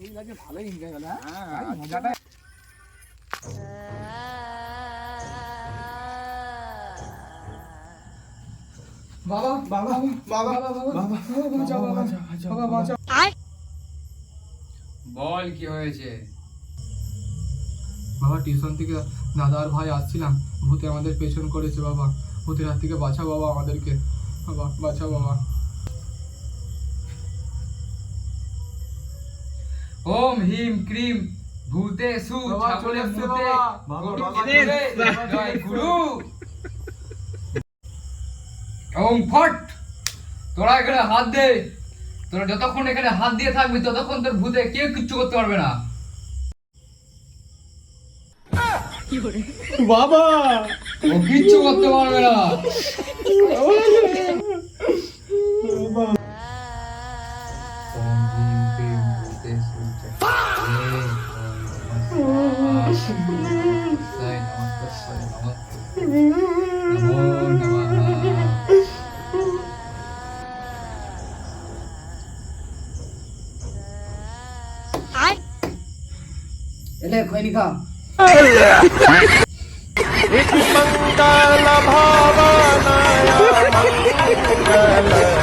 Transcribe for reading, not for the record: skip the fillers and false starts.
ভালোই এনজয় হলো। হ্যাঁ মজাটা বাবা বাবা বাবা বাবা বাঁচাও বাবা বাবা বাঁচাও। বল কি হয়েছে? বাবা টিউশন থেকে দাদা আর ভাই আসছিলাম, ভূতে আমাদের পেছন করেছে বাবা। ভূতের হাত থেকে বাঁচাও বাবা আমাদেরকে, বাবা বাঁচাও বাবা। ওম হিম ক্রিম ভূতেষু ছাগলে ভূতে জয় গুরু। ওম ফট, তোরা এখানে হাত দে। তোরা যতক্ষণ এখানে হাত দিয়ে থাকবি ততক্ষণ তোর ভূতে কেউ কিচ্ছু করতে পারবে না। বাবা ও কিচ্ছু করতে পারবে না। ওম হিম ক্রিম ভূতেষু এলে খৈনি খা। मंगल भावनाया मंगल